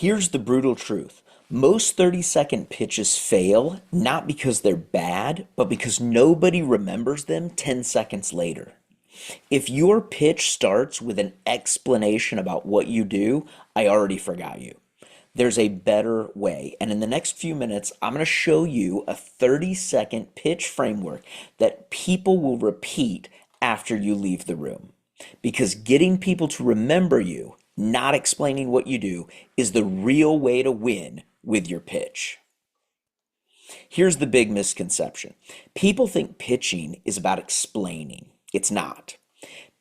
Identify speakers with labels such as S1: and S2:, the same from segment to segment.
S1: Here's the brutal truth. Most 30-second pitches fail not because they're bad, but because nobody remembers them 10 seconds later. If your pitch starts with an explanation about what you do, I already forgot you. There's a better way. And in the next few minutes, I'm going to show you a 30-second pitch framework that people will repeat after you leave the room. Because getting people to remember you, not explaining what you do, is the real way to win with your pitch. Here's the big misconception. People think pitching is about explaining. It's not.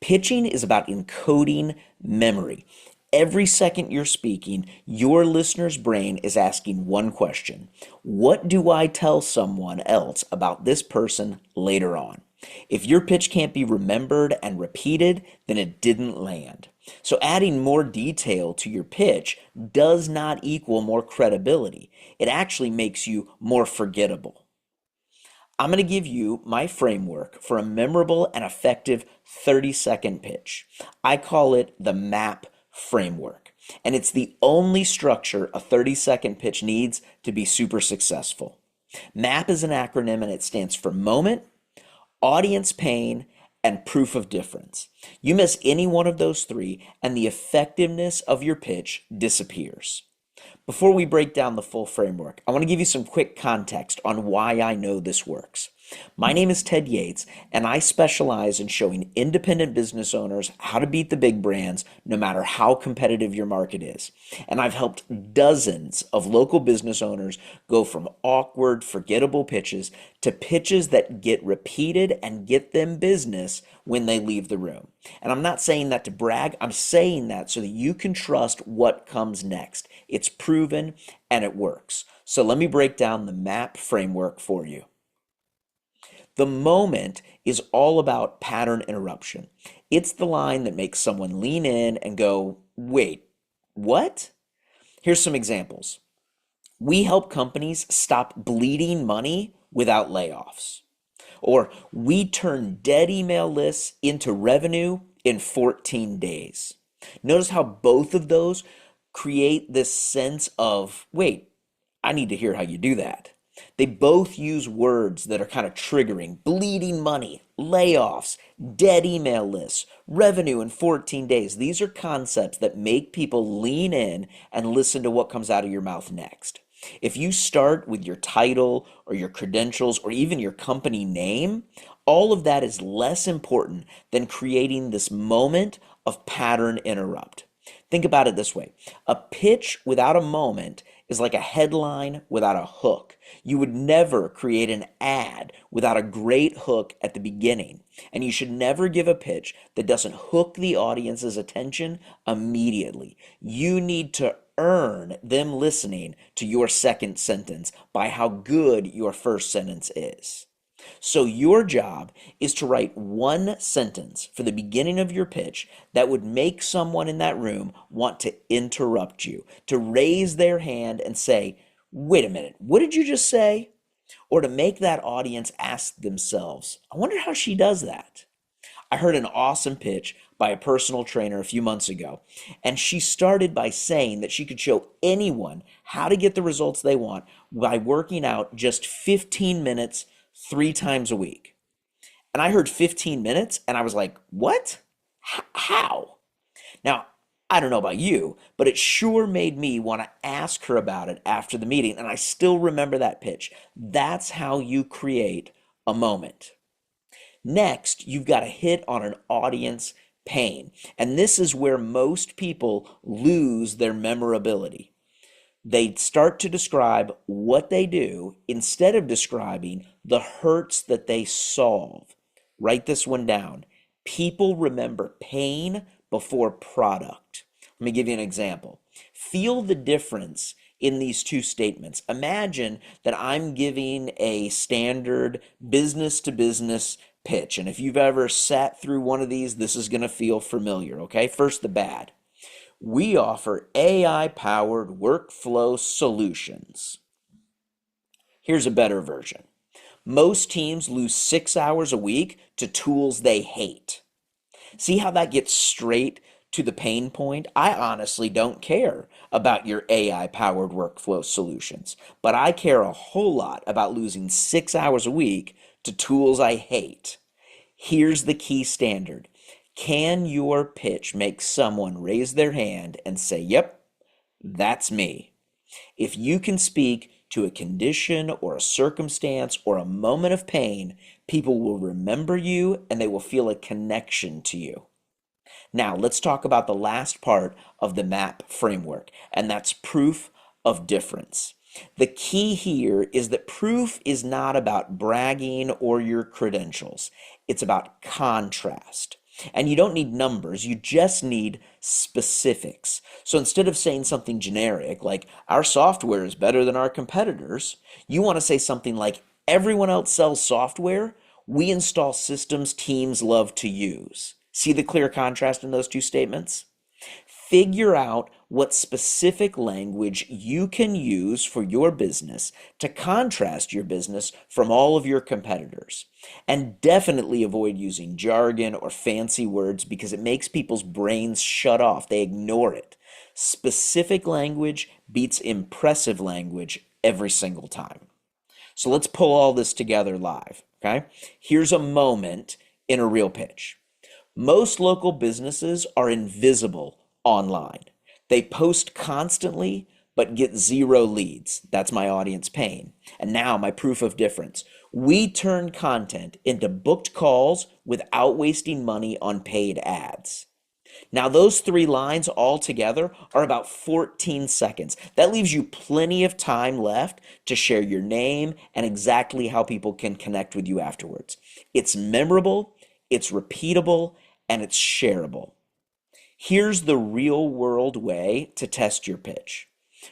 S1: Pitching is about encoding memory. Every second you're speaking, your listener's brain is asking one question. What do I tell someone else about this person later on? If your pitch can't be remembered and repeated, then it didn't land. So adding more detail to your pitch does not equal more credibility. It actually makes you more forgettable. I'm going to give you my framework for a memorable and effective 30-second pitch. I call it the MAP framework, and it's the only structure a 30-second pitch needs to be super successful. MAP is an acronym and it stands for moment, audience pain, and proof of difference. You miss any one of those three, and the effectiveness of your pitch disappears. Before we break down the full framework, I want to give you some quick context on why I know this works. My name is Ted Yates, and I specialize in showing independent business owners how to beat the big brands no matter how competitive your market is. And I've helped dozens of local business owners go from awkward, forgettable pitches to pitches that get repeated and get them business when they leave the room. And I'm not saying that to brag, I'm saying that so that you can trust what comes next. It's proven and it works. So let me break down the MAP framework for you. The moment is all about pattern interruption. It's the line that makes someone lean in and go, wait, what? Here's some examples. We help companies stop bleeding money without layoffs. Or we turn dead email lists into revenue in 14 days. Notice how both of those create this sense of, wait, I need to hear how you do that. They both use words that are kind of triggering: bleeding money, layoffs, dead email lists, revenue in 14 days. These are concepts that make people lean in and listen to what comes out of your mouth next. If you start with your title or your credentials or even your company name, all of that is less important than creating this moment of pattern interrupt. Think about it this way. A pitch without a moment is like a headline without a hook. You would never create an ad without a great hook at the beginning. And you should never give a pitch that doesn't hook the audience's attention immediately. You need to earn them listening to your second sentence by how good your first sentence is. So your job is to write one sentence for the beginning of your pitch that would make someone in that room want to interrupt you, to raise their hand and say, wait a minute, what did you just say? Or to make that audience ask themselves, I wonder how she does that. I heard an awesome pitch by a personal trainer a few months ago, and she started by saying that she could show anyone how to get the results they want by working out just 15 minutes 3 times a week. And I heard 15 minutes and I was like, what? How? Now, I don't know about you, but it sure made me want to ask her about it after the meeting. And I still remember that pitch. That's how you create a moment. Next, you've got to hit on an audience pain. And this is where most people lose their memorability. They start to describe what they do instead of describing the hurts that they solve. Write this one down. People remember pain before product. Let me give you an example. Feel the difference in these two statements. Imagine that I'm giving a standard business to business pitch. And if you've ever sat through one of these, this is going to feel familiar, okay? First, the bad. We offer AI-powered workflow solutions. Here's a better version. Most teams lose 6 hours a week to tools they hate. See how that gets straight to the pain point, I honestly don't care about your AI powered workflow solutions, but I care a whole lot about losing 6 hours a week to tools I hate. Here's the key standard. Can your pitch make someone raise their hand and say, "Yep, that's me"? If you can speak to a condition or a circumstance or a moment of pain, people will remember you and they will feel a connection to you. Now, let's talk about the last part of the MAP framework, and that's proof of difference. The key here is that proof is not about bragging or your credentials. It's about contrast. And you don't need numbers, you just need specifics. So instead of saying something generic like, our software is better than our competitors, you want to say something like, everyone else sells software, we install systems teams love to use. See the clear contrast in those two statements? Figure out what specific language you can use for your business to contrast your business from all of your competitors. And definitely avoid using jargon or fancy words because it makes people's brains shut off. They ignore it. Specific language beats impressive language every single time. So let's pull all this together live, okay? Here's a moment in a real pitch. Most local businesses are invisible online. They post constantly but get zero leads. That's my audience pain. And now my proof of difference. We turn content into booked calls without wasting money on paid ads. Now, those three lines all together are about 14 seconds. That leaves you plenty of time left to share your name and exactly how people can connect with you afterwards. It's memorable, it's repeatable, and it's shareable. Here's the real world way to test your pitch.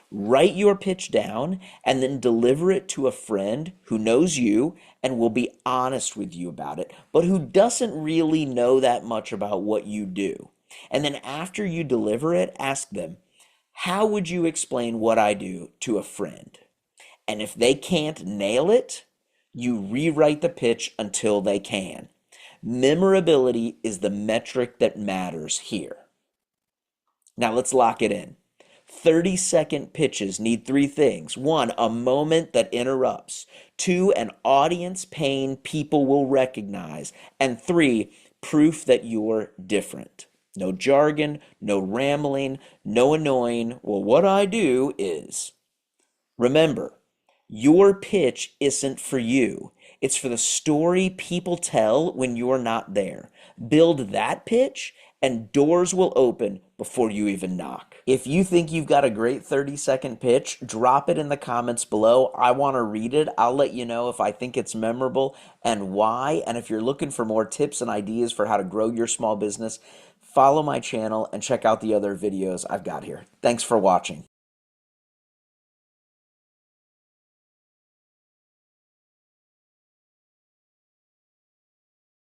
S1: Write your pitch down and then deliver it to a friend who knows you and will be honest with you about it, but who doesn't really know that much about what you do. And then after you deliver it, ask them, how would you explain what I do to a friend? And if they can't nail it, you rewrite the pitch until they can. Memorability is the metric that matters here. Now let's lock it in. 30-second pitches need three things. One, a moment that interrupts. Two, an audience pain people will recognize. And three, proof that you're different. No jargon, no rambling, no annoying. Well, what I do is. Remember, your pitch isn't for you. It's for the story people tell when you're not there. Build that pitch and doors will open before you even knock. If you think you've got a great 30-second pitch, drop it in the comments below. I want to read it. I'll let you know if I think it's memorable and why. And if you're looking for more tips and ideas for how to grow your small business, follow my channel and check out the other videos I've got here. Thanks for watching.